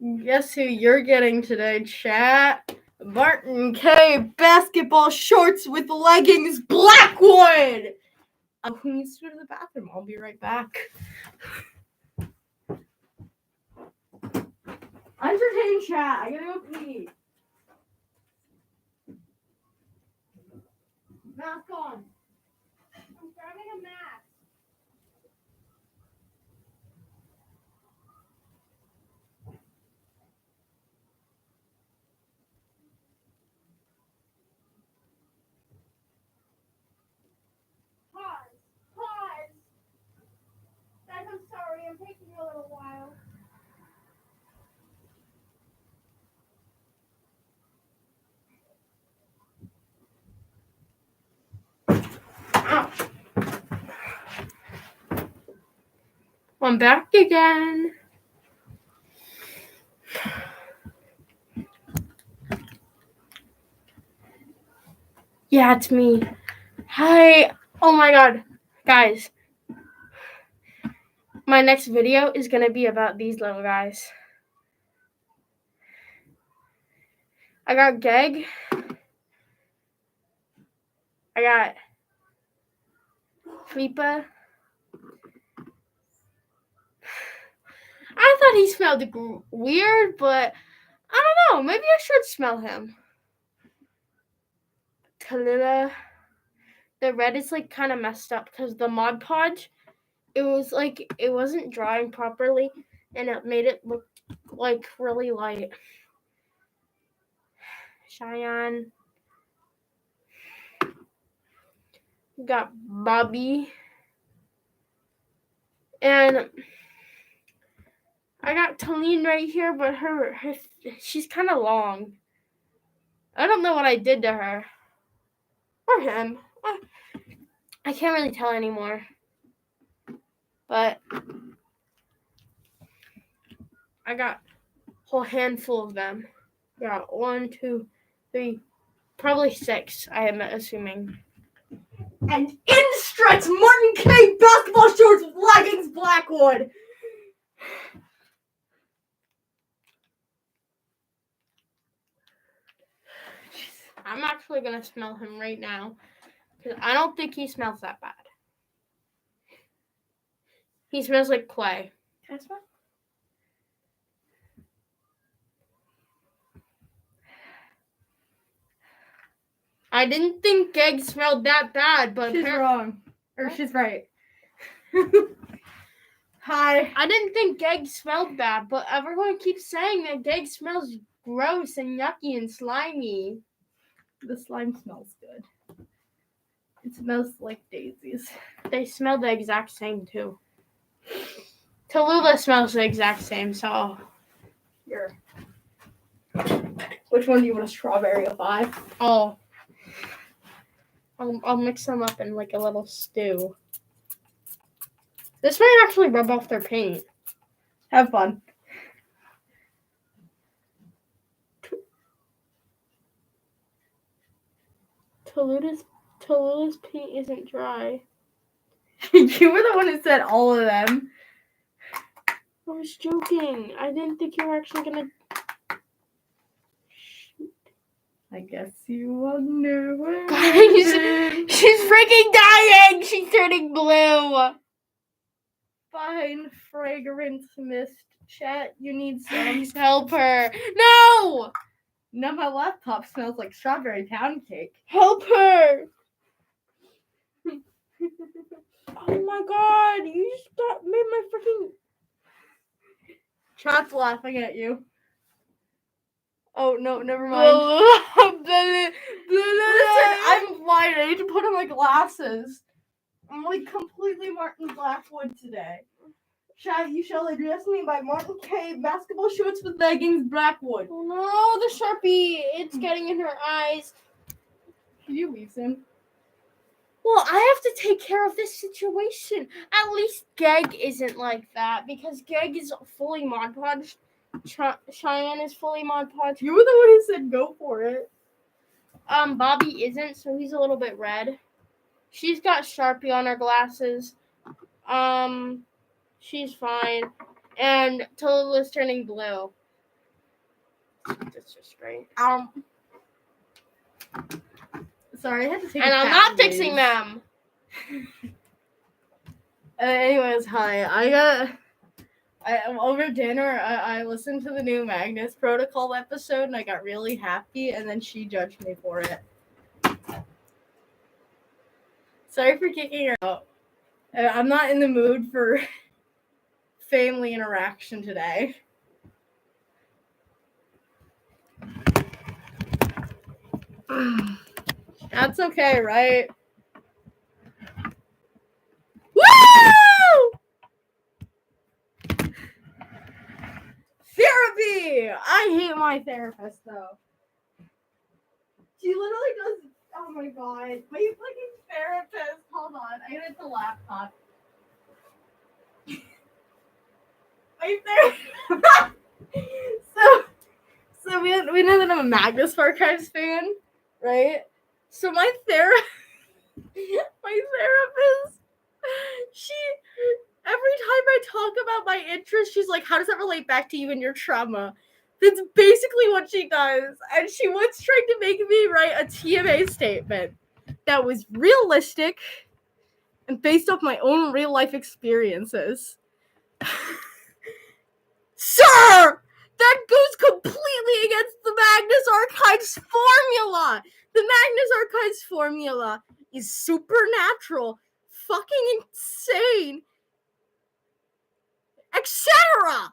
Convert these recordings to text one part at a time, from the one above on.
Guess who you're getting today, chat? Martin K. Basketball shorts with leggings, Blackwood! Who needs to go to the bathroom? I'll be right back. Entertain chat. I gotta go pee. Mask on. I'm grabbing a mask. Pause. Guys, I'm sorry. I'm taking a little while. Ouch. I'm back again. Yeah, it's me. Hi. Oh my god. Guys. My next video is going to be about these little guys. I got Geg. I got Flipa. I thought he smelled weird, but I don't know. Maybe I should smell him. Tallulah. The red is like kind of messed up because the Mod Podge, it wasn't drying properly and it made it look like really light. Cheyenne. Got Bobby. And I got Talene right here, but she's kind of long. I don't know what I did to her. Or him. I can't really tell anymore. But I got a whole handful of them. Yeah, 1, 2, 3, probably 6, I am assuming. And in stretch Martin K. Basketball shorts with leggings, Blackwood. I'm actually going to smell him right now. Because I don't think he smells that bad. He smells like clay. Can I smell? I didn't think Geg smelled that bad, but she's wrong. Or she's right. Hi. I didn't think Geg smelled bad, but everyone keeps saying that Geg smells gross and yucky and slimy. The slime smells good. It smells like daisies. They smell the exact same, too. Tallulah smells the exact same, so... Here. Which one do you want, a strawberry or 5? Oh. I'll mix them up in like a little stew. This might actually rub off their paint. Have fun. Tallulah's paint isn't dry. You were the one who said all of them. I was joking. I didn't think you were actually gonna... Shoot. I guess you wonder where... Guys, she's freaking dying! She's turning blue! Fine fragrance mist. Chat, you need some. Please help her. No! Now my laptop smells like strawberry pound cake. Help her! Oh my god, you just made my freaking... Chat's laughing at you. Oh, no, never mind. Listen, I'm blind. I need to put on my glasses. I'm like completely Martin Blackwood today. Chat, you shall address me by Martin K. Basketball shorts with leggings, Blackwood. Oh no, the Sharpie. It's getting in her eyes. Can you leave soon? Well, I have to take care of this situation. At least Geg isn't like that because Geg is fully Mod Podge. Cheyenne is fully Mod Podge. You were the one who said go for it. Bobby isn't, so he's a little bit red. She's got Sharpie on her glasses. She's fine. And Tallulah's turning blue. That's just great. Sorry, I had to take. And I'm not fixing them. Anyways, hi. Over dinner, I listened to the new Magnus Protocol episode, and I got really happy, and then she judged me for it. Sorry for kicking her out. I'm not in the mood for family interaction today. That's okay, right? Woo! Therapy! I hate my therapist, though. She literally does. Oh my god. My fucking therapist. Hold on. I gotta hit the laptop. My therapist. So we know that I'm a Magnus Archives fan, right? So my therapist, she, every time I talk about my interests, she's like, how does that relate back to you and your trauma? That's basically what she does. And she once tried to make me write a TMA statement that was realistic and based off my own real life experiences. Sir! That goes completely against the Magnus Archives formula! The Magnus Archives formula is supernatural, fucking insane, etc.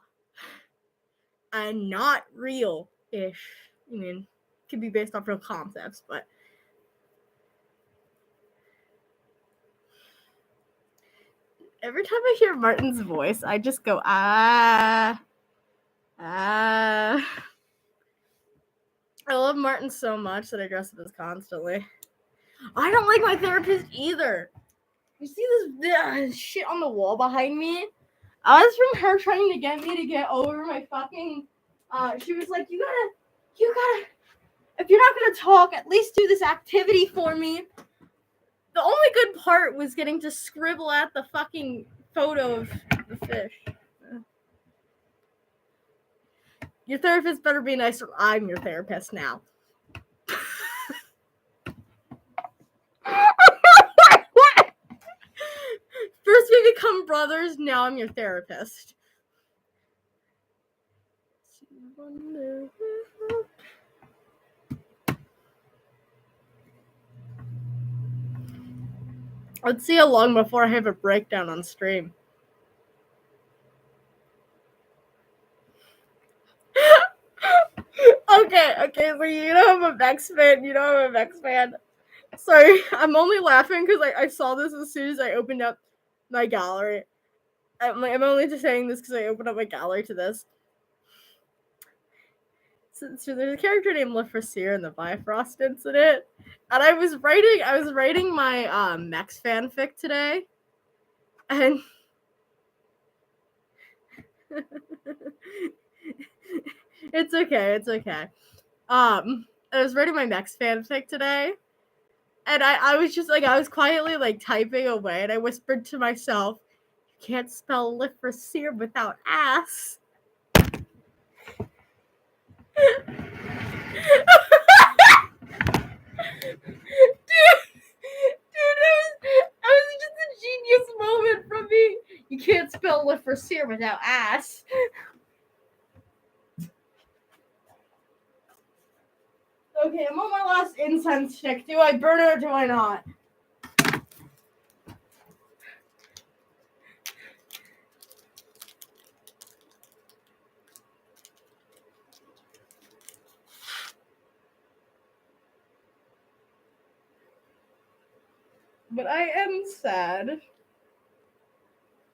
And not real-ish. I mean, it could be based off real concepts, but every time I hear Martin's voice, I just go, I love Martin so much that I dress up as constantly. I don't like my therapist either. You see this shit on the wall behind me? That's from her trying to get me to get over my fucking. She was like, you gotta. If you're not gonna talk, at least do this activity for me. The only good part was getting to scribble at the fucking photo of the fish. Your therapist better be nice, or I'm your therapist now. First we become brothers, now I'm your therapist. Let's see how long before I have a breakdown on stream. Okay, so you know I'm a Vex fan. Sorry, I'm only laughing because I saw this as soon as I opened up my gallery. I'm only just saying this because I opened up my gallery to this. So there's a character named Lefrasier in the Bifrost incident, and I was writing my Mex fanfic today, and it's okay. I was writing my Mex fanfic today, and I was just like, I was quietly like typing away, and I whispered to myself, "You can't spell Lefrasier without ass." It was just a genius moment from me. You can't spell Lefrasier without ass. Okay, I'm on my last incense stick. Do I burn it or do I not? But I am sad.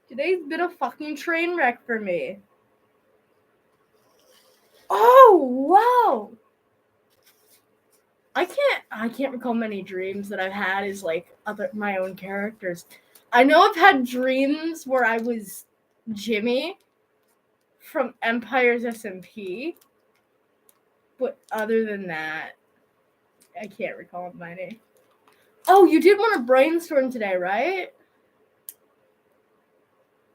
Today's been a fucking train wreck for me. Oh, wow. I can't recall many dreams that I've had as like my own characters. I know I've had dreams where I was Jimmy from Empire's SMP, but other than that, I can't recall many. Oh, you did want to brainstorm today, right?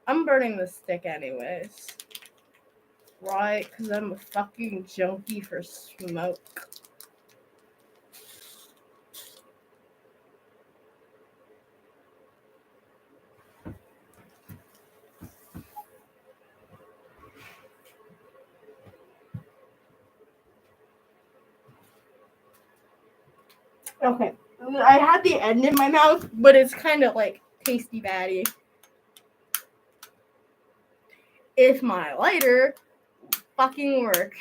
I'm burning the stick anyways. right, because I'm a fucking junkie for smoke. Okay, I had the end in my mouth, but it's kind of like tasty batty. If my lighter fucking work.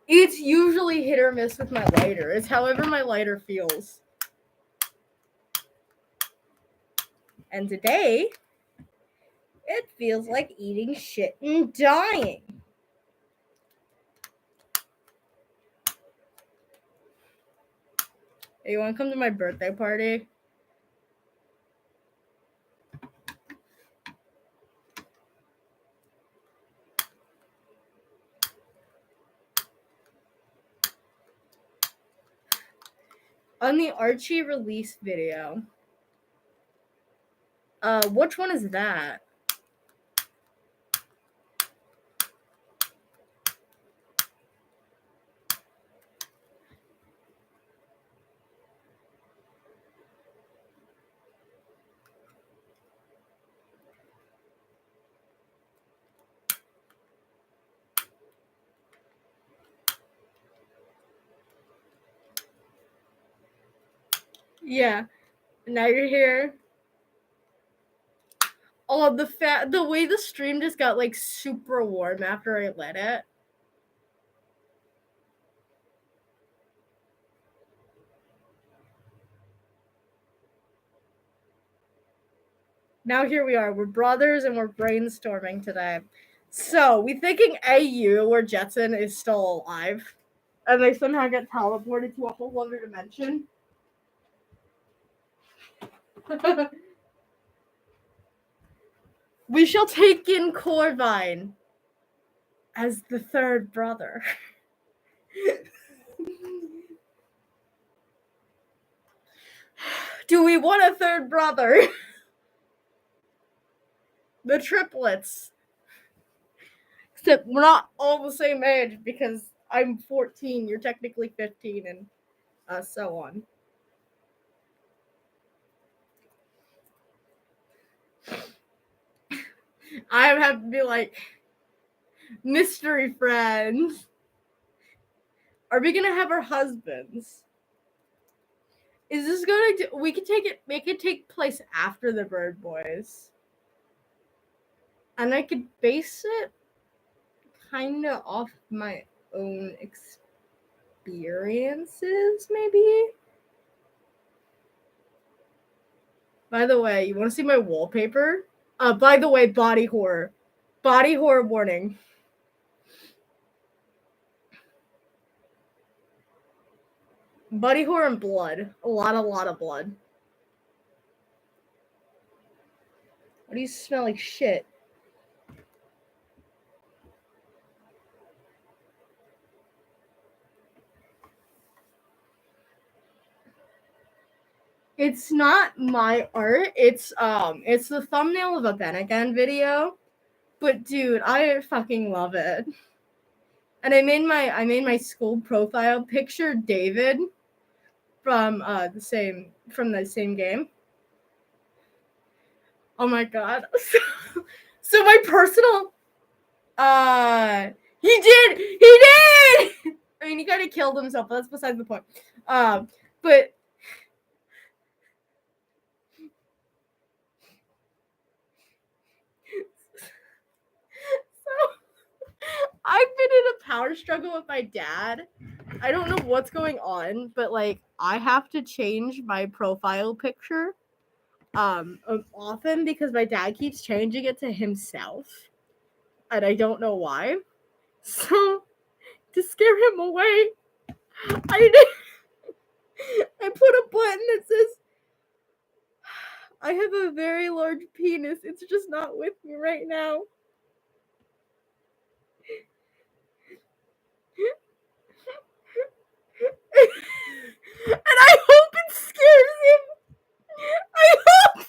It's usually hit or miss with my lighter. It's however my lighter feels. And today, it feels like eating shit and dying. Hey, you want to come to my birthday party? On the Archie release video. Which one is that? Yeah. Now you're here. Oh, the way the stream just got like super warm after I lit it. Now here we are. We're brothers and we're brainstorming today. So we thinking AU where Jetson is still alive, and they somehow get teleported to a whole other dimension. We shall take in Corvine as the third brother. Do we want a third brother? The triplets. Except we're not all the same age because I'm 14, you're technically 15, and so on. I have to be like, mystery friends. Are we gonna have our husbands? Is this going to? We could make it take place after the Bird Boys, and I could base it kind of off my own experiences, maybe. By the way, you want to see my wallpaper? By the way, body horror warning. Body horror and blood. A lot of blood. Why do you smell like shit? It's not my art. It's the thumbnail of a Ben Again video. But dude, I fucking love it. And I made my school profile picture David from the same game. Oh my god. So my personal he did! I mean, he kind of killed himself, but that's besides the point. But I've been in a power struggle with my dad. I don't know what's going on, but like I have to change my profile picture often because my dad keeps changing it to himself. And I don't know why. So to scare him away, I put a button that says I have a very large penis. It's just not with me right now. And I hope it scares him. I hope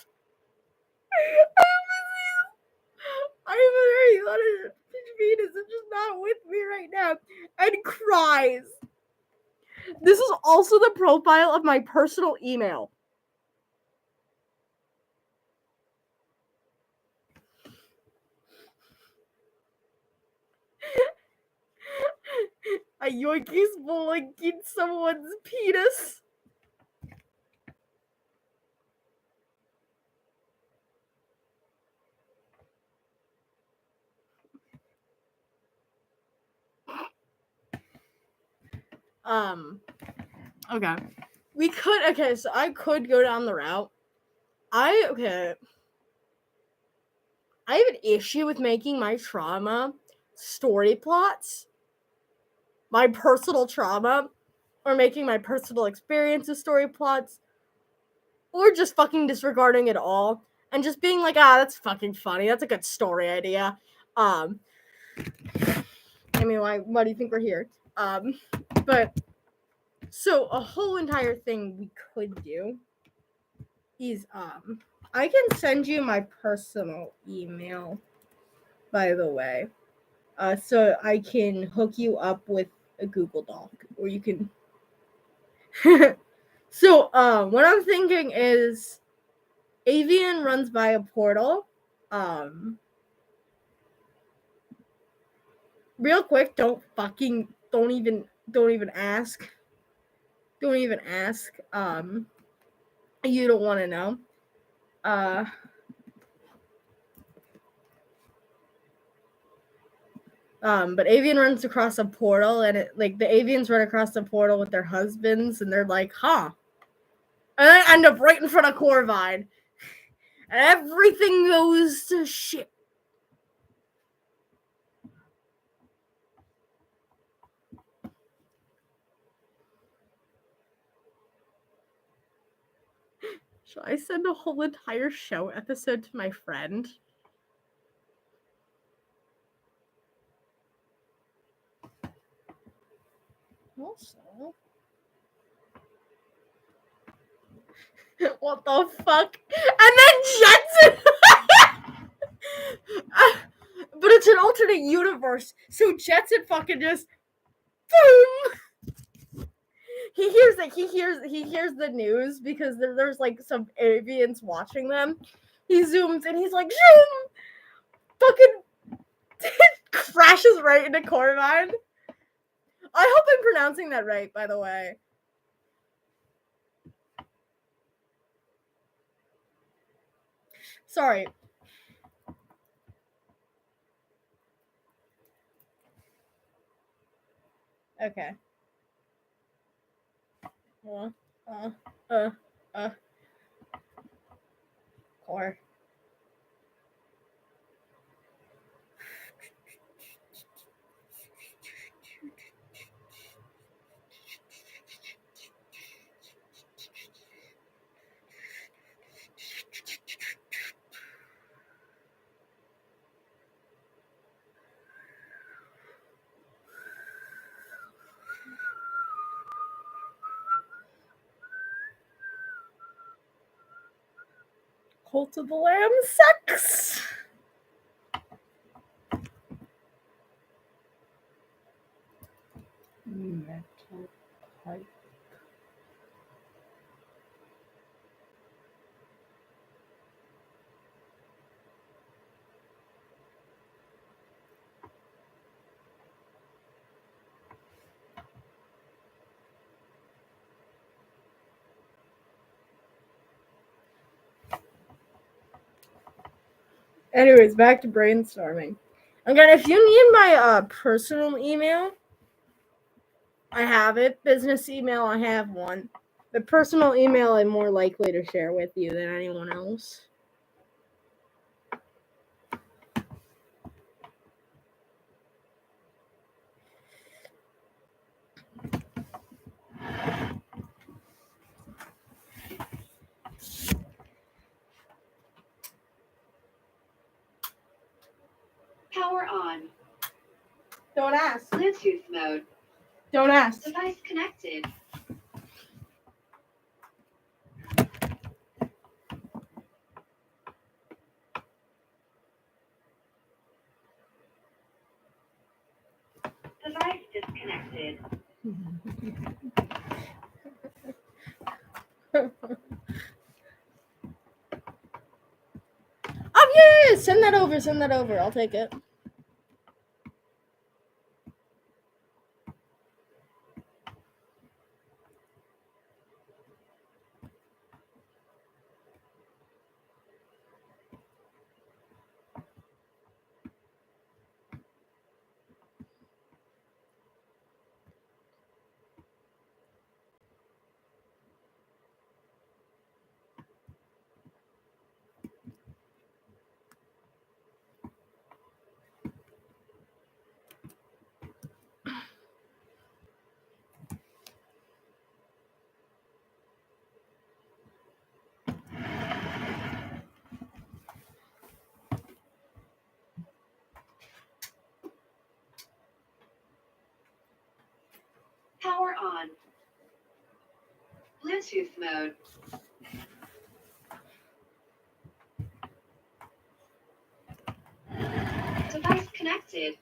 I have a very large penis is just not with me right now and cries. This is also the profile of my personal email. A yoinky's boinking someone's penis. Okay. So I could go down the route. I have an issue with making my trauma story plots. My personal trauma, or making my personal experiences story plots, or just fucking disregarding it all and just being like, that's fucking funny. That's a good story idea. I mean, why do you think we're here? But so a whole entire thing we could do is I can send you my personal email, by the way. So I can hook you up with a Google Doc, or you can. So what I'm thinking is, Avian runs by a portal. Real quick, don't even ask. Don't even ask. You don't want to know. But Avian runs across a portal, and the Avians run across the portal with their husbands, and they're like, huh. And they end up right in front of Corvine. And everything goes to shit. Should I send a whole entire show episode to my friend? Also, what the fuck? And then Jetson! But it's an alternate universe, so Jetson fucking just boom. He hears the news because there's like some avians watching them. He zooms and he's like, zoom! Fucking crashes right into Corvine. I hope I'm pronouncing that right, by the way. Sorry. Okay. Core. Cult of the Lamb sex. Metal pipe. Anyways, back to brainstorming. Again, if you need my personal email, I have it. Business email, I have one. The personal email, I'm more likely to share with you than anyone else. Power on. Don't ask. Bluetooth mode. Don't ask. Device connected. Device disconnected. Oh yeah, send that over. I'll take it. Power on. Bluetooth mode. Device connected.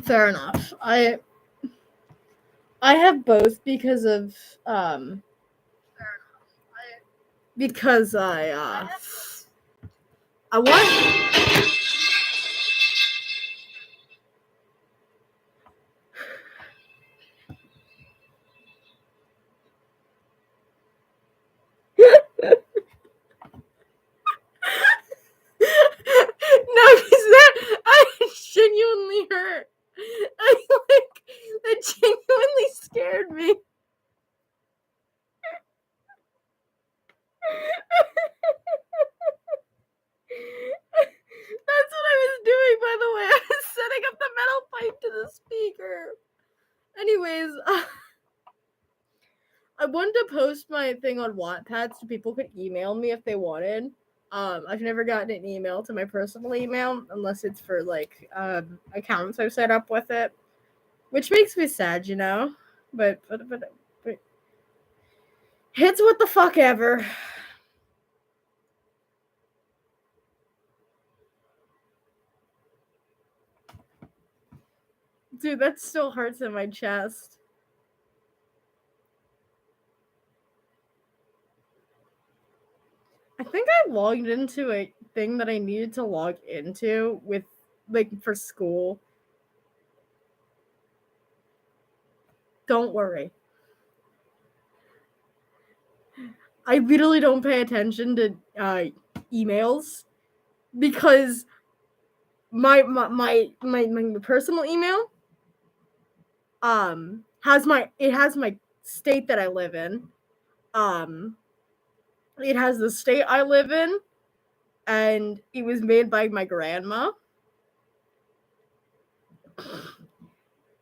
Fair enough. I have both because of because I want No, because I genuinely hurt. That genuinely scared me. That's what I was doing, by the way. I was setting up the metal pipe to the speaker. Anyways, I wanted to post my thing on Wattpad so people could email me if they wanted. I've never gotten an email to my personal email unless it's for like accounts I've set up with it, which makes me sad, you know. But it's what the fuck ever. Dude, that still hurts in my chest. I think I logged into a thing that I needed to log into with, like, for school. Don't worry. I literally don't pay attention to emails because my personal email has my state that I live in. It has the state I live in, and it was made by my grandma.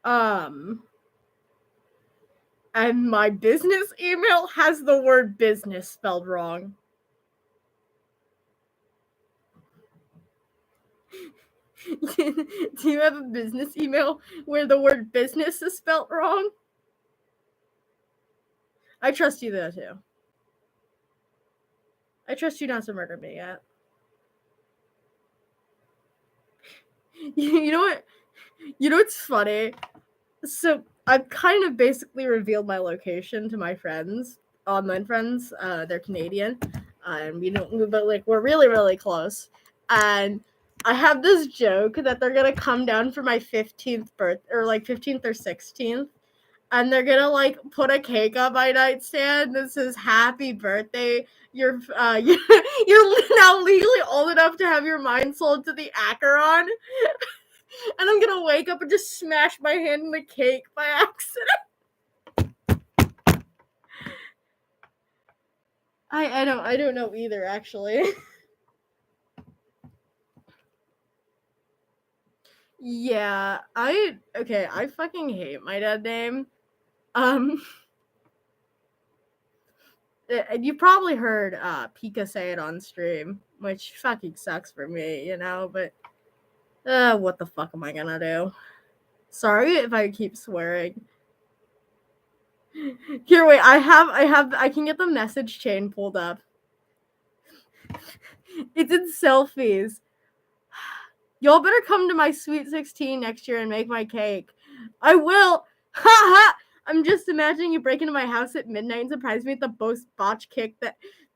And my business email has the word business spelled wrong. Do you have a business email where the word business is spelled wrong? I trust you there too. I trust you not to murder me yet. You know what? You know what's funny? So I've kind of basically revealed my location to my friends, online friends. They're Canadian, and we don't, but like we're really, really close. And I have this joke that they're gonna come down for my 15th birth, or like 15th or 16th, and they're gonna like put a cake on my nightstand that says "Happy Birthday." You're now legally old enough to have your mind sold to the Acheron. And I'm gonna wake up and just smash my hand in the cake by accident. I don't know either, actually. Yeah, I fucking hate my dead name. And you probably heard Pika say it on stream, which fucking sucks for me, you know, but what the fuck am I gonna do? Sorry if I keep swearing. Here, wait, I can get the message chain pulled up. It's in selfies. Y'all better come to my Sweet 16 next year and make my cake. I will. Ha ha! I'm just imagining you break into my house at midnight and surprise me with the most botch kick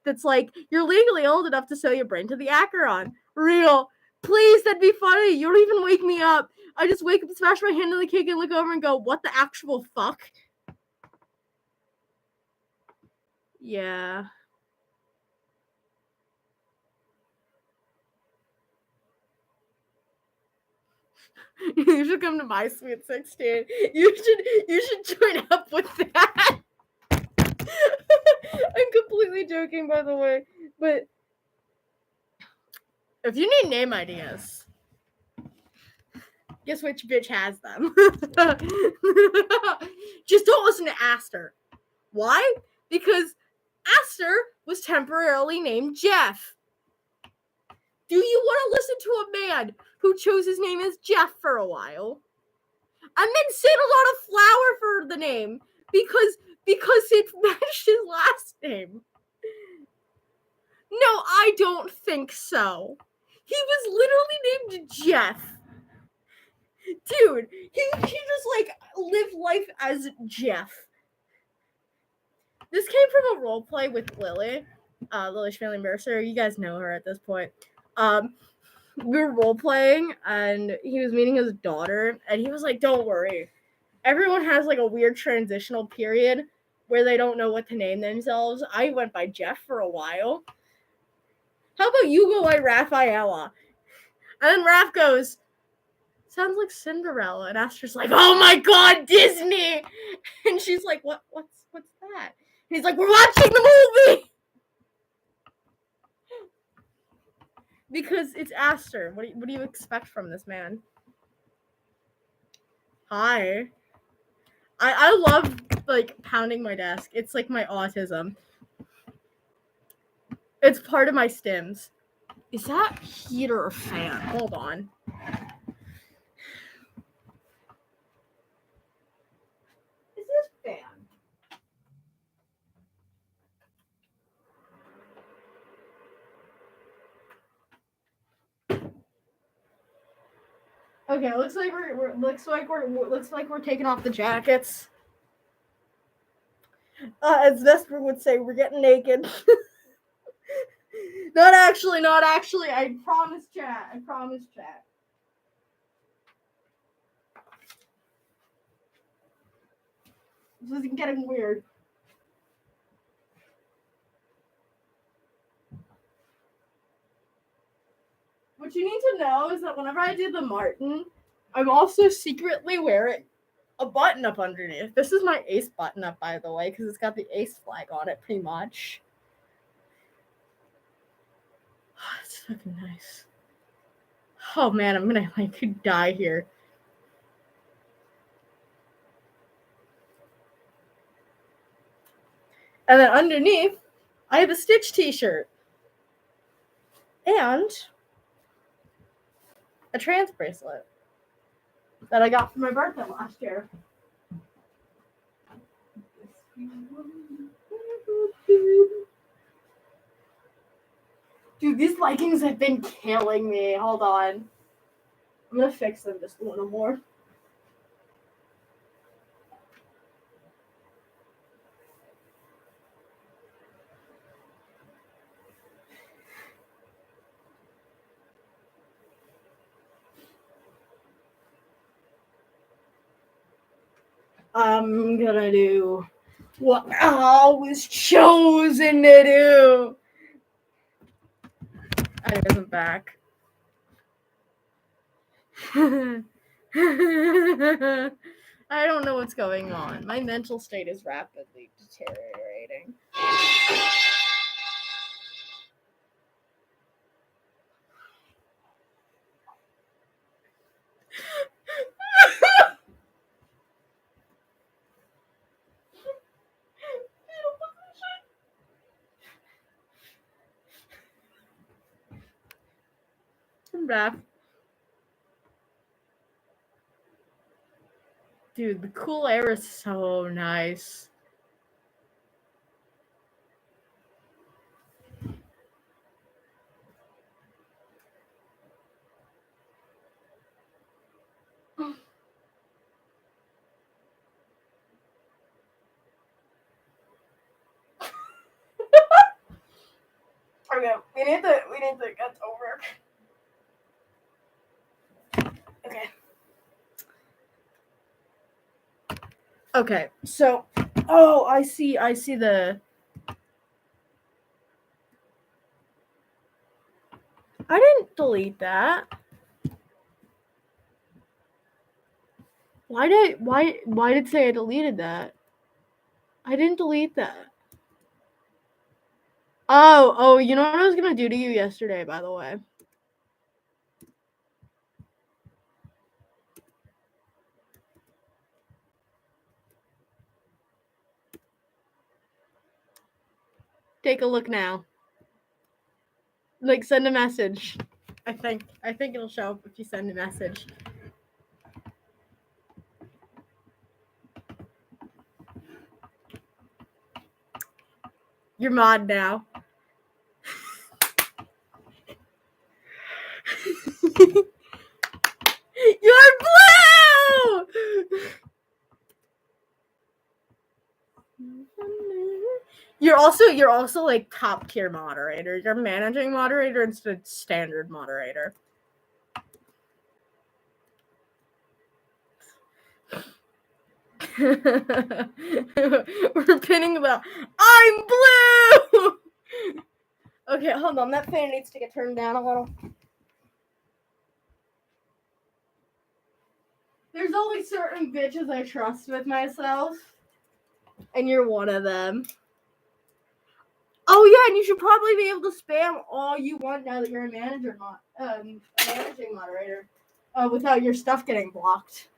that's like, you're legally old enough to sell your brain to the Acheron. Real. Please, that'd be funny. You don't even wake me up. I just wake up, smash my hand on the cake, and look over and go, what the actual fuck? Yeah. You should come to my Sweet 16. You should join up with that. I'm completely joking, by the way. But if you need name ideas, guess which bitch has them? Just don't listen to Aster. Why? Because Aster was temporarily named Jeff. Do you want to listen to a man who chose his name as Jeff for a while? And then said a lot of flower for the name because it matched his last name. No, I don't think so. He was literally named Jeff. Dude, he just like lived life as Jeff. This came from a roleplay with Lily, Lily's family Mercer. You guys know her at this point. We were role-playing, and he was meeting his daughter, and he was like, don't worry. Everyone has like a weird transitional period where they don't know what to name themselves. I went by Jeff for a while. How about you go by Rafaela? And then Raph goes, sounds like Cinderella. And Aster's like, oh my god, Disney! And she's like, what's that? And he's like, we're watching the movie! Because it's Aster. What do you expect from this man? Hi. I love like pounding my desk. It's like my autism. It's part of my stims. Is that heater or fan? Hold on. Is this fan? Okay, looks like we're taking off the jackets. As Vesper would say, we're getting naked. Not actually. I promise, chat. This is getting weird. What you need to know is that whenever I do the Martin, I'm also secretly wearing a button up underneath. This is my ace button up, by the way, because it's got the ace flag on it, pretty much. Oh, it's fucking nice. Oh man, I'm gonna like die here. And then underneath, I have a Stitch t-shirt. And a trans bracelet that I got for my birthday last year. Dude, these leggings have been killing me. Hold on. I'm gonna fix them just a little more. I'm gonna do what I was chosen to do. I wasn't back. I don't know what's going on. My mental state is rapidly deteriorating. I'm back. Dude, the cool air is so nice. Okay, we need to get over. Okay. Okay, so I see the I didn't delete that. Why did it say I deleted that? I didn't delete that. Oh, you know what I was gonna do to you yesterday, by the way? Take a look now. Like, send a message. I think it'll show up if you send a message. You're mod now. You're blue! You're also like top tier moderator. You're managing moderator instead of standard moderator. We're pinning the I'm blue. Okay, hold on. That fan needs to get turned down a little. There's only certain bitches I trust with myself, and you're one of them. Oh yeah, and you should probably be able to spam all you want now that you're a managing moderator, without your stuff getting blocked.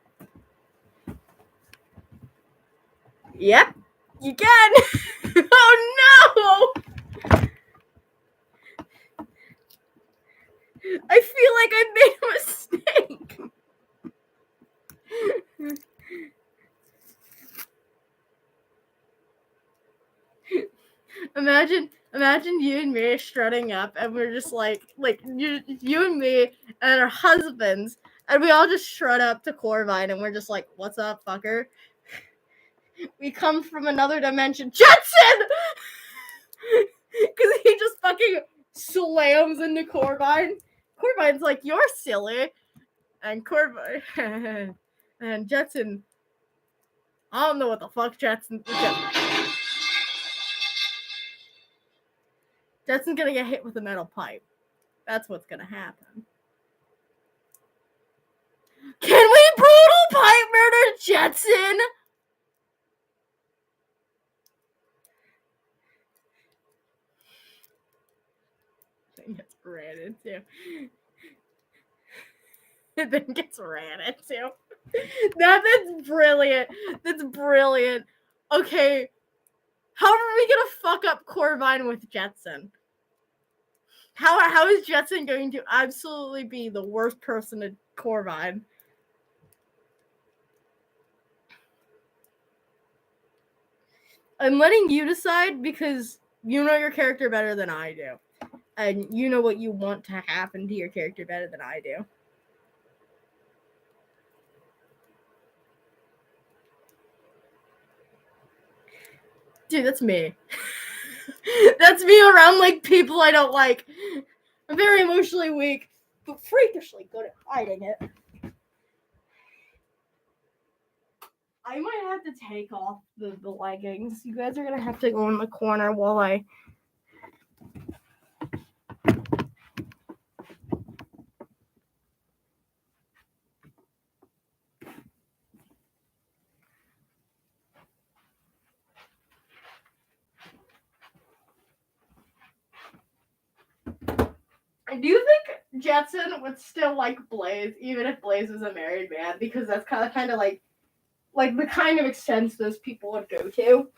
Yep, you can. Oh no! I feel like I made a mistake. Imagine you and me strutting up, and we're just like you and me and our husbands, and we all just strut up to Corvine, and we're just like, "What's up, fucker? We come from another dimension, Jetson!" Because he just fucking slams into Corvine. Corvine's like, "You're silly," and Corvine and Jetson. I don't know what the fuck Jetson's gonna get hit with a metal pipe. That's what's gonna happen. Can we brutal pipe murder Jetson? It gets ran into. It then gets ran into. That's brilliant. That's brilliant. Okay. How are we gonna fuck up Corvine with Jetson? How is Jetson going to absolutely be the worst person at Corvine? I'm letting you decide because you know your character better than I do. And you know what you want to happen to your character better than I do. Dude, that's me. That's me around like people I don't like. I'm very emotionally weak, but freakishly good at hiding it. I might have to take off the leggings. You guys are gonna have to go in the corner while I... Do you think Jetson would still like Blaze, even if Blaze was a married man? Because that's kind of like the kind of extents those people would go to.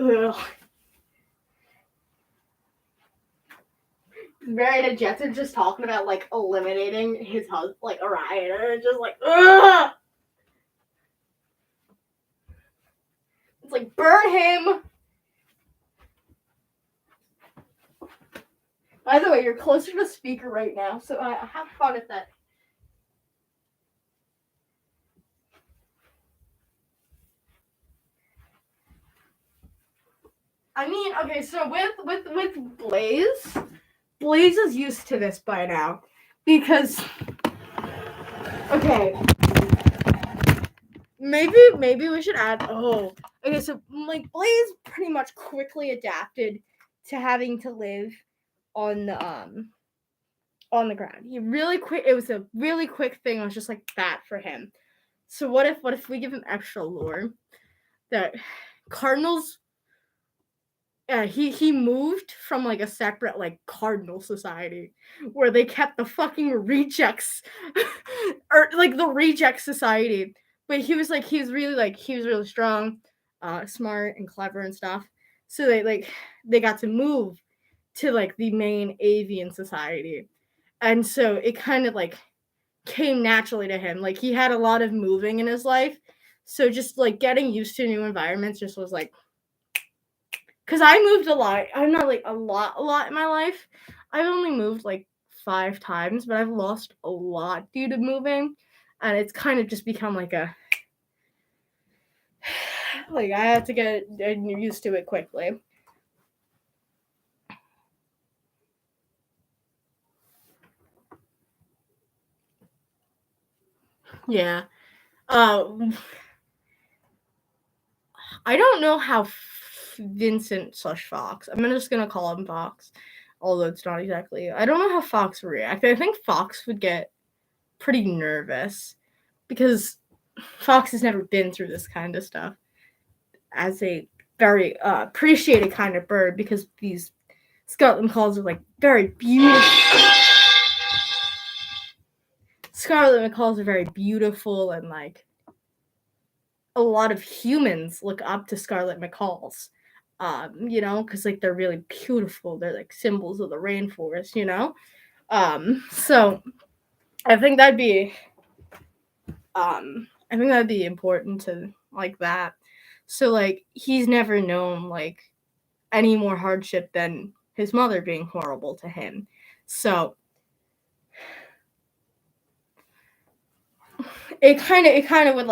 Ugh. Married Jetson just talking about like eliminating his husband, like Orion, and it's just like, ugh! It's like, burn him! By the way, you're closer to the speaker right now, so have fun at that. I mean, okay, so with Blaze is used to this by now, because okay, maybe we should add. Oh, okay, so like Blaze pretty much quickly adapted to having to live on the ground. He really quick. It was a really quick thing. It was just like that for him. So what if we give him extra lore that Cardinals? He moved from like a separate like Cardinal society where they kept the fucking rejects or like the reject society. But he was really strong, smart and clever and stuff. So they got to move to like the main avian society. And so it kind of like came naturally to him. Like he had a lot of moving in his life. So just like getting used to new environments just was like, because I moved a lot. I'm not like a lot in my life. I've only moved like 5 times, but I've lost a lot due to moving. And it's kind of just become like a like I had to get used to it quickly. Yeah. I don't know how Vincent / Fox. I'm just gonna call him Fox, although it's not exactly. I don't know how Fox would react. I think Fox would get pretty nervous because Fox has never been through this kind of stuff as a very appreciated kind of bird because these Scarlet Macaws are like very beautiful. Scarlet Macaws are very beautiful and like a lot of humans look up to Scarlet Macaws. You know, because like they're really beautiful. They're like symbols of the rainforest, you know? So I think that'd be important to like that. So like he's never known like any more hardship than his mother being horrible to him. So it kind of would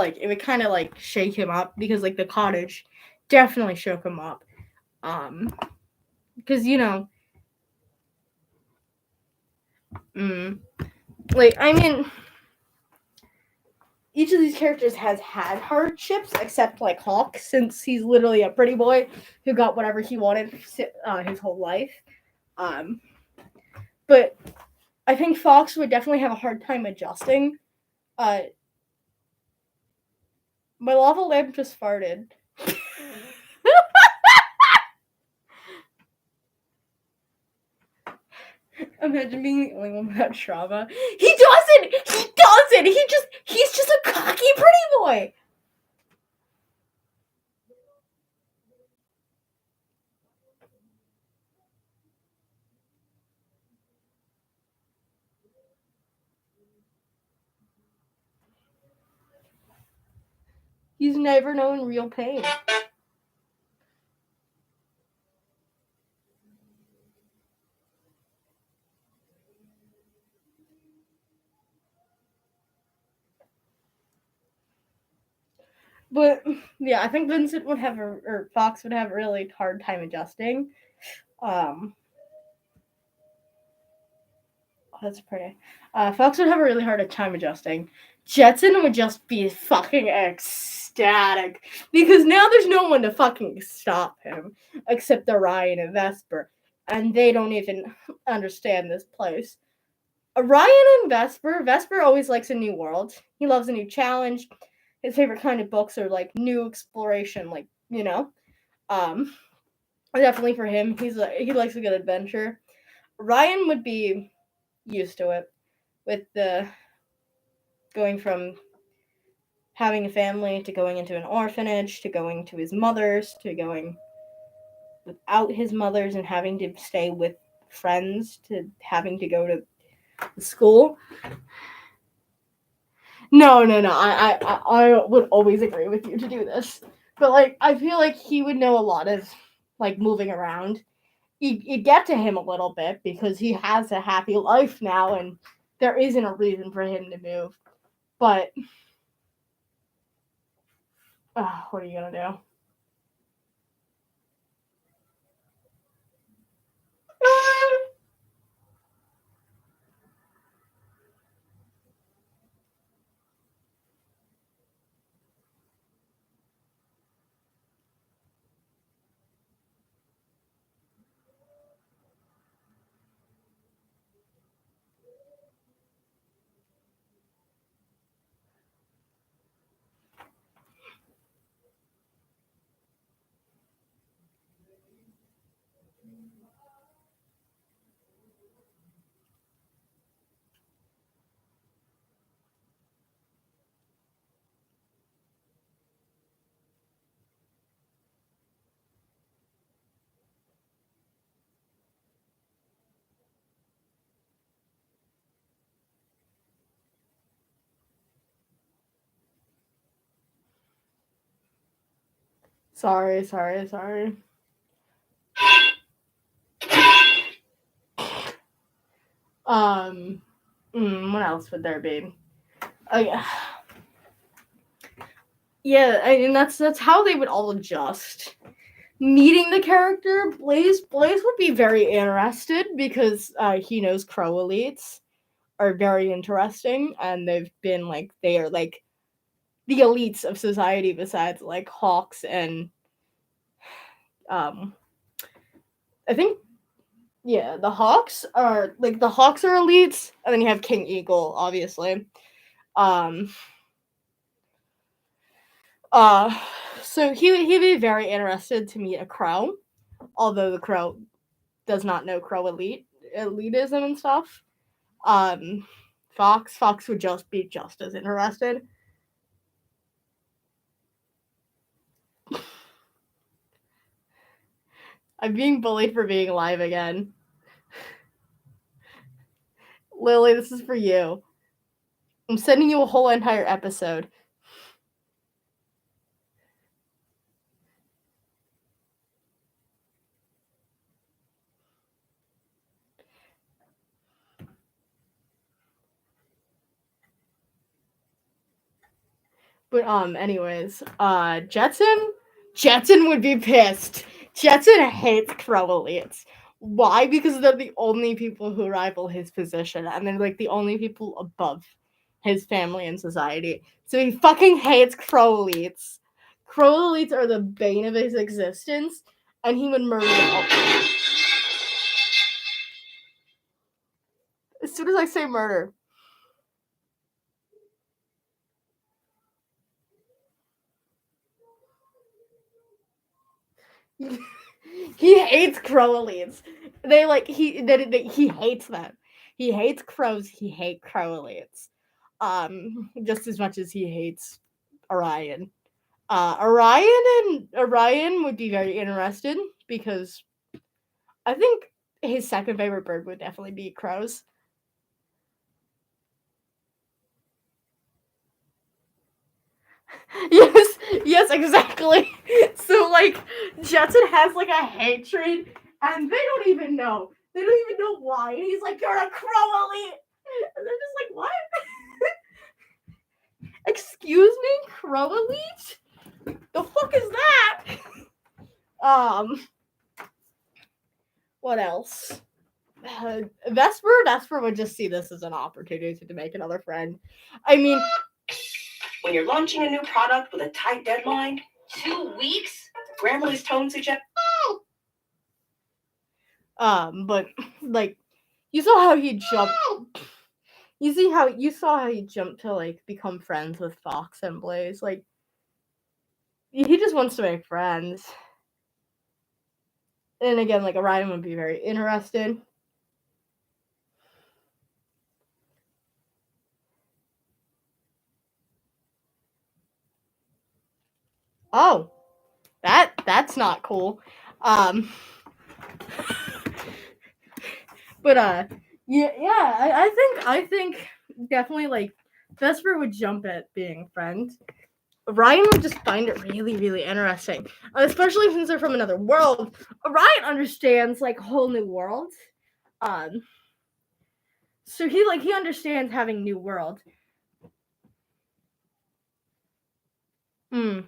shake him up because like the cottage definitely shook him up. Because you know, like I mean, each of these characters has had hardships except like Hawk, since he's literally a pretty boy who got whatever he wanted his whole life. But I think Fox would definitely have a hard time adjusting. My lava lamp just farted. Imagine being the only one without trauma. He doesn't! He's just a cocky pretty boy! He's never known real pain. But yeah, I think Vincent would have or Fox would have a really hard time adjusting. That's pretty. Fox would have a really hard time adjusting. Jetson would just be fucking ecstatic because now there's no one to fucking stop him except Orion and Vesper, and they don't even understand this place. Orion and Vesper always likes a new world. He loves a new challenge. His favorite kind of books are like new exploration, like you know. Definitely for him, he likes a good adventure. Ryan would be used to it with the going from having a family to going into an orphanage to going to his mother's to going without his mother's and having to stay with friends to having to go to school. No. I would always agree with you to do this. But like I feel like he would know a lot of like moving around. You'd get to him a little bit because he has a happy life now and there isn't a reason for him to move. But what are you gonna do? Sorry. What else would there be? Yeah, and that's how they would all adjust. Meeting the character, Blaze would be very interested because he knows Crow elites are very interesting and they are like the elites of society besides like Hawks and I think the Hawks are elites and then you have King Eagle obviously. So he'd be very interested to meet a Crow, although the Crow does not know Crow elitism and stuff. Fox would just be just as interested. I'm being bullied for being alive again. Lily, this is for you. I'm sending you a whole entire episode. But anyways, Jetson would be pissed. Jetson hates Crow elites. Why? Because they're the only people who rival his position, and they're like the only people above his family and society. So he fucking hates Crow elites. Crow elites are the bane of his existence, and he would murder them all. As soon as I say murder. He hates Crow elites. He hates them. He hates crows. He hates Crow elites. Just as much as he hates Orion. Orion would be very interested because I think his second favorite bird would definitely be crows. Yes, exactly. So like Jetson has like a hatred and they don't even know. They don't even know why. And he's like, "You're a Crow elite." And they're just like, "What?" Excuse me, Crow elite? The fuck is that? What else? Vesper would just see this as an opportunity to make another friend. I mean, when you're launching a new product with a tight deadline, 2 weeks, Grammarly's tone suggests. But like, you saw how he jumped. You saw how he jumped to like become friends with Fox and Blaze. Like, he just wants to make friends. And again, like Orion would be very interested. Oh, that's not cool. But I think definitely like Vesper would jump at being friends. Ryan would just find it really, really interesting, especially since they're from another world. Ryan understands like whole new worlds, so he understands having new worlds. He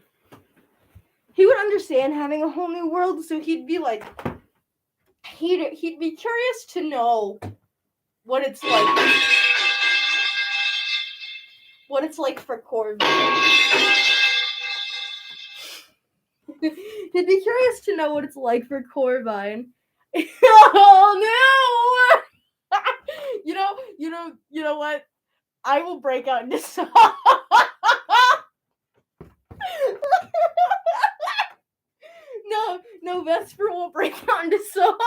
would understand having a whole new world, so he'd be like, he'd be curious to know what it's like for Corvine. He'd be curious to know what it's like for Corvine. Oh no! You know what? I will break out into song. No, Vesper won't break out into song.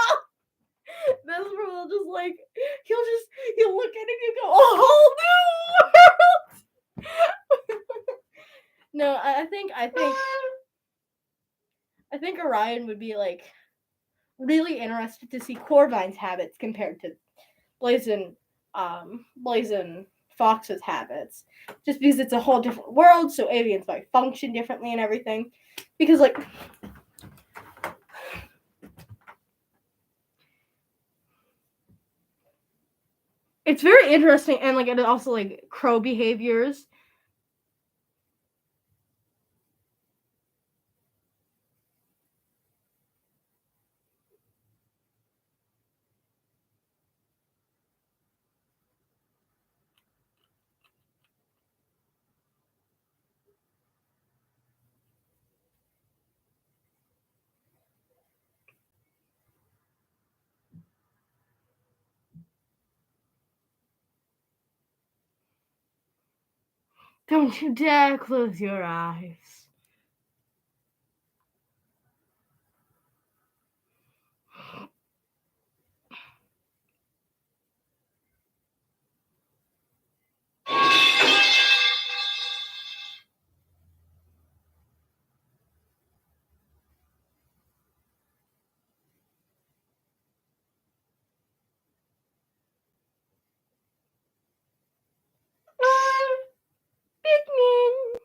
Vesper will just like he'll look at it and go, oh no! No, I think Orion would be like really interested to see Corvine's habits compared to Blazin Fox's habits, just because it's a whole different world, so avians might function differently and everything. Because like it's very interesting, and like it also like crow behaviors. Don't you dare close your eyes. Picnic.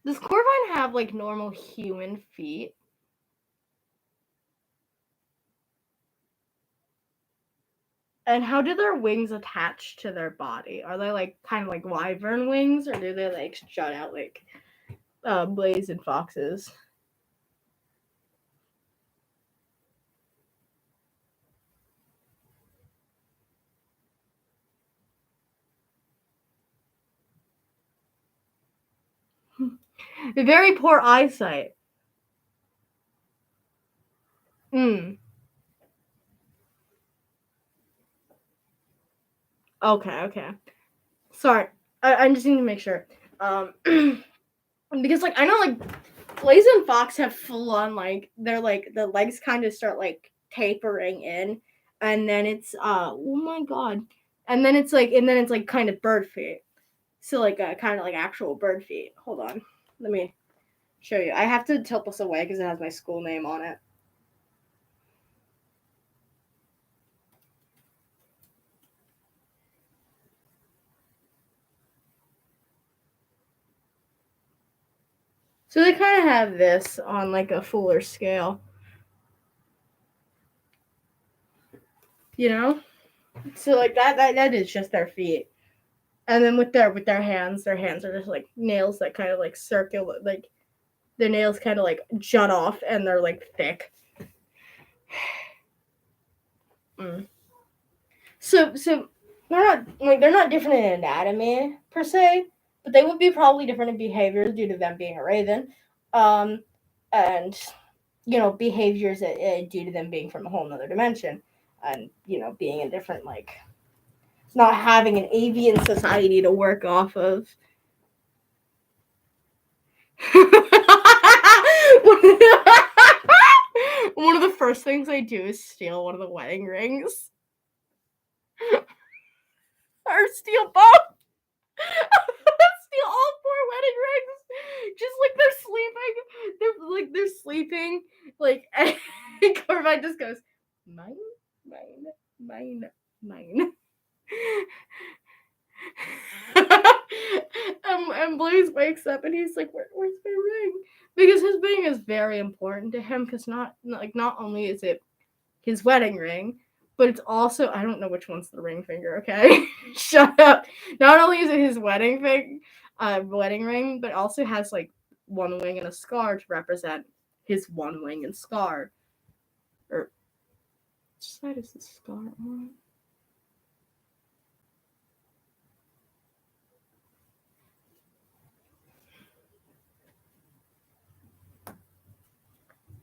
Does Corvine have like normal human feet? And how do their wings attach to their body? Are they like kind of like wyvern wings, or do they like shut out like Blazin Foxes? Very poor eyesight. Okay. Sorry, I just need to make sure. Because like I know like Blaze and Fox have full on like they're like the legs kind of start like tapering in, and then it's oh my god, and then it's like kind of bird feet. So like kind of like actual bird feet. Hold on, let me show you. I have to tilt this away because it has my school name on it. So they kind of have this on like a fuller scale. You know? So like that is just their feet. And then with their hands are just like nails that kind of like circulate, like their nails kind of like jut off and they're like thick. So they're not different in anatomy per se, but they would be probably different in behaviors due to them being a raven, and behaviors due to them being from a whole nother dimension, and being in different like not having an avian society to work off of. One of the first things I do is steal one of the wedding rings. Or steal both. Steal all 4 wedding rings. Just like they're sleeping. They're sleeping. Like, and Corvine just goes, mine, mine, mine, mine. And Blaze wakes up and he's like, where's my ring? Because his ring is very important to him, because not only is it his wedding ring, but it's also, I don't know which one's the ring finger, okay? Shut up. Not only is it his wedding ring, but also has like one wing and a scar to represent his one wing and scar. Or which side is the scar on?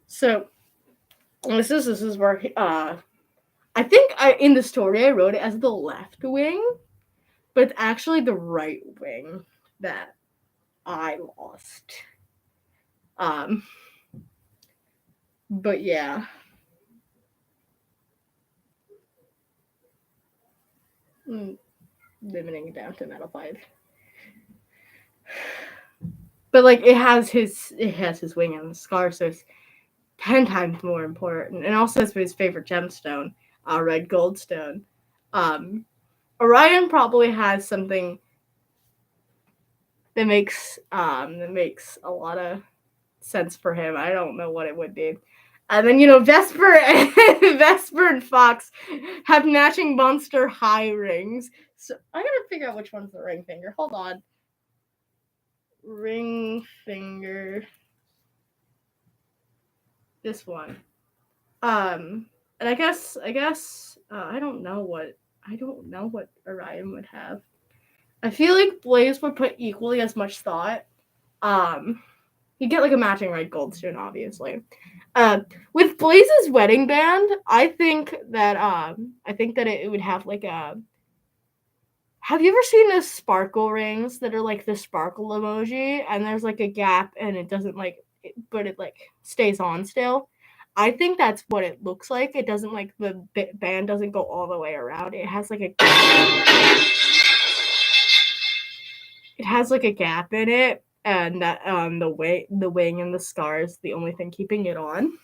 So this is where I think in the story I wrote it as the left wing, but it's actually the right wing that I lost. But yeah. Limiting it down to metal 5. But like it has his wing and the scar, so it's 10 times more important. And also it's his favorite gemstone, red goldstone. Orion probably has something that makes a lot of sense for him. I don't know what it would be. And then, Vesper and Fox have matching monster high rings. So I gotta figure out which one's the ring finger. Hold on. Ring finger. This one. And I guess I don't know what Orion would have. I feel like Blaze would put equally as much thought. He'd get like a matching red goldstone, obviously. With Blaze's wedding band, I think that it would have like a. Have you ever seen those sparkle rings that are like the sparkle emoji, and there's like a gap, and it doesn't but it like stays on still? I think that's what it looks like. It doesn't like the band doesn't go all the way around. It has like a. It has like a gap in it, and that the wing and the scar is the only thing keeping it on.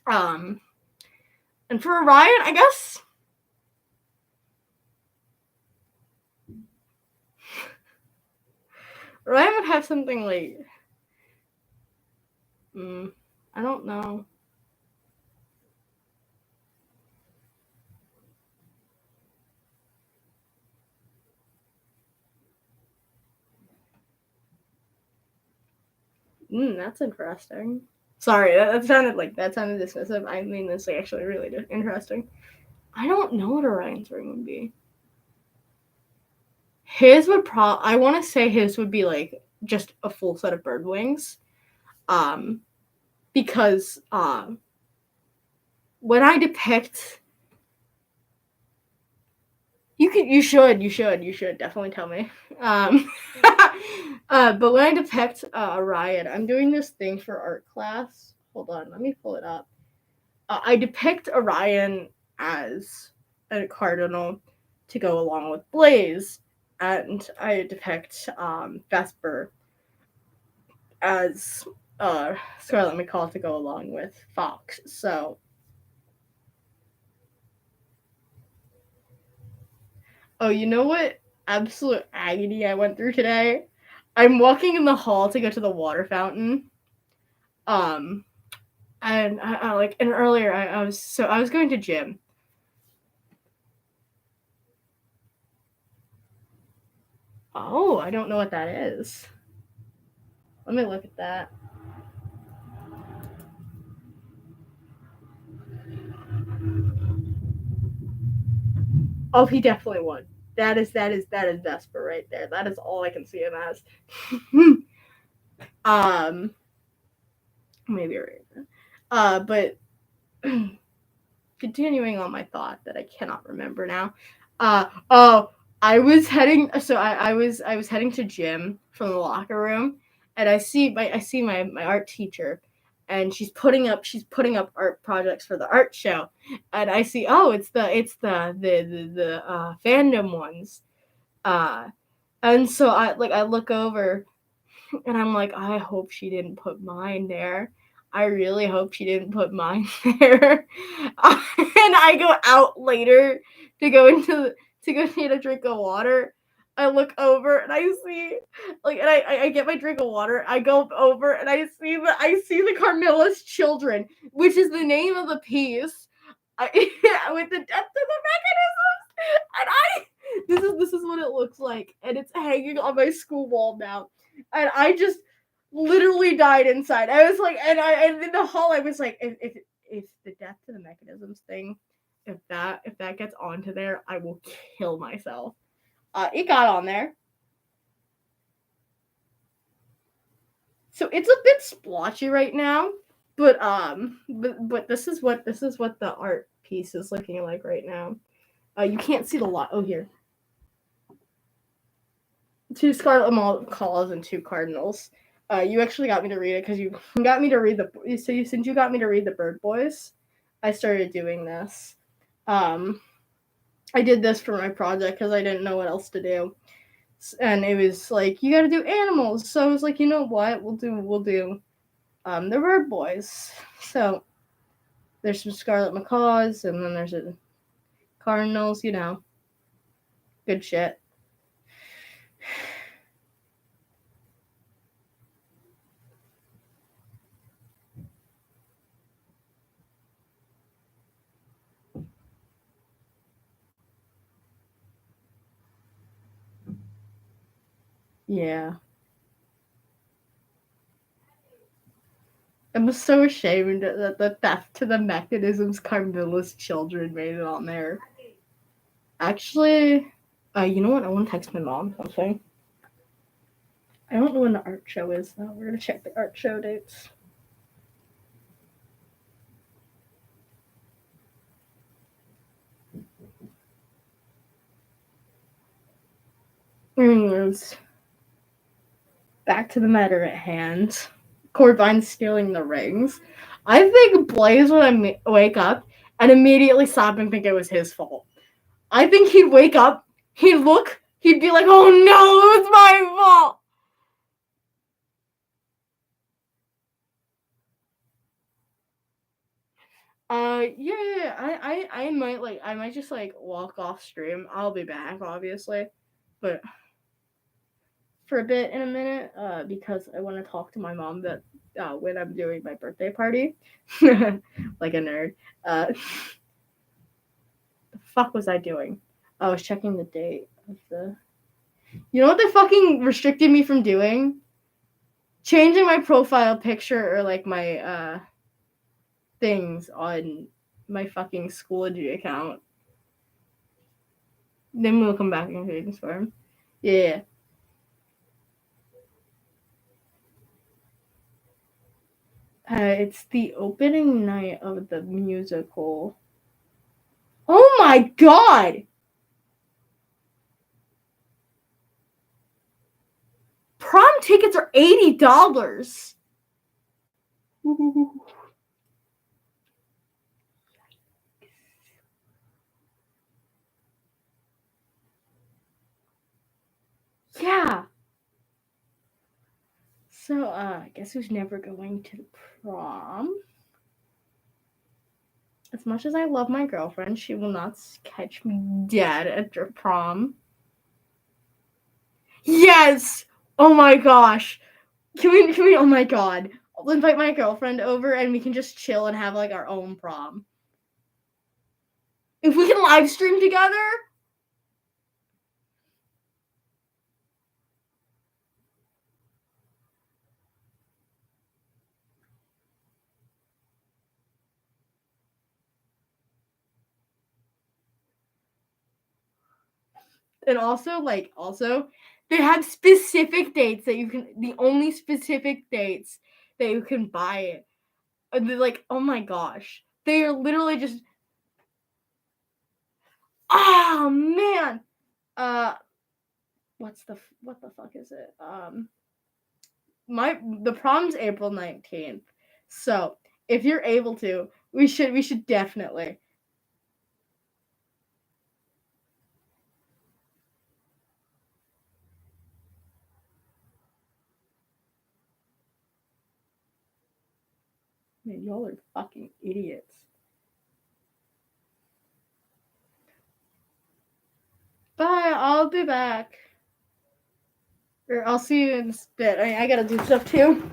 And for Orion, I guess Orion would have something like I don't know. That's interesting. Sorry, that sounded dismissive. I mean, this is actually really interesting. I don't know what Orion's ring would be. His would I want to say his would be like just a full set of bird wings. Because when I depict, you should definitely tell me. But when I depict Orion, I'm doing this thing for art class. Hold on, let me pull it up. I depict Orion as a cardinal to go along with Blaze, and I depict Vesper as Scarlet McCall to go along with Fox. So, oh, you know what absolute agony I went through today? I'm walking in the hall to go to the water fountain. And earlier I was going to gym. Oh, I don't know what that is. Let me look at that. Oh, he definitely won. That is Vesper right there. That is all I can see him as. Maybe right. But continuing on my thought that I cannot remember now. I was heading. So I was heading to gym from the locker room, and I see my art teacher, and she's putting up art projects for the art show, and I see it's the fandom ones, and so I look over, and I'm like, I hope she didn't put mine there. I really hope she didn't put mine there. And I go out later to go get a drink of water. I look over and I see and I get my drink of water. I go over and I see the Carmilla's Children, which is the name of the piece. With the depth of the mechanisms. And this is what it looks like, and it's hanging on my school wall now. And I just literally died inside. I was like, and in the hall, I was like, if the death to the mechanisms thing, if that gets onto there, I will kill myself. It got on there, so it's a bit splotchy right now. But this is what the art piece is looking like right now. You can't see the lot. Oh, here. 2 Scarlet Macaws and 2 Cardinals. You actually got me to read it because you got me to read since you got me to read the Bird Boys, I started doing this. I did this for my project because I didn't know what else to do, and it was like you got to do animals. So I was like, you know what, we'll do the Bird Boys. So there's some Scarlet Macaws, and then there's a Cardinals. Good shit. Yeah. I'm so ashamed that the theft to the mechanisms Carmilla's Children made it on there. Actually, you know what? I want to text my mom something. I don't know when the art show is, though. We're going to check the art show dates. Anyways, back to the matter at hand. Corbine stealing the rings. I think Blaze would wake up and immediately stop and think it was his fault. I think he'd wake up, he'd look, he'd be like, oh no, it was my fault. Yeah, I might just walk off stream. I'll be back, obviously, but for a bit in a minute, because I want to talk to my mom that when I'm doing my birthday party, like a nerd. The fuck was I doing? I was checking the date of the. You know what they fucking restricted me from doing? Changing my profile picture or my things on my fucking Schoology account. Then we'll come back and create this for him. Yeah. It's the opening night of the musical. Oh my god! Prom tickets are $80. Yeah. So, guess who's never going to the prom? As much as I love my girlfriend, she will not catch me dead at the prom. Yes! Oh my gosh. Can we, oh my god. I'll invite my girlfriend over and we can just chill and have our own prom. If we can live stream together. And also, they have specific dates that you can, the only specific dates that you can buy it. And they're oh my gosh. They are literally just, Oh man. What the fuck is it? The prom's April 19th. So if you're able to, we should definitely. Man, y'all are fucking idiots. Bye, I'll be back. Or I'll see you in a bit. I gotta do stuff too.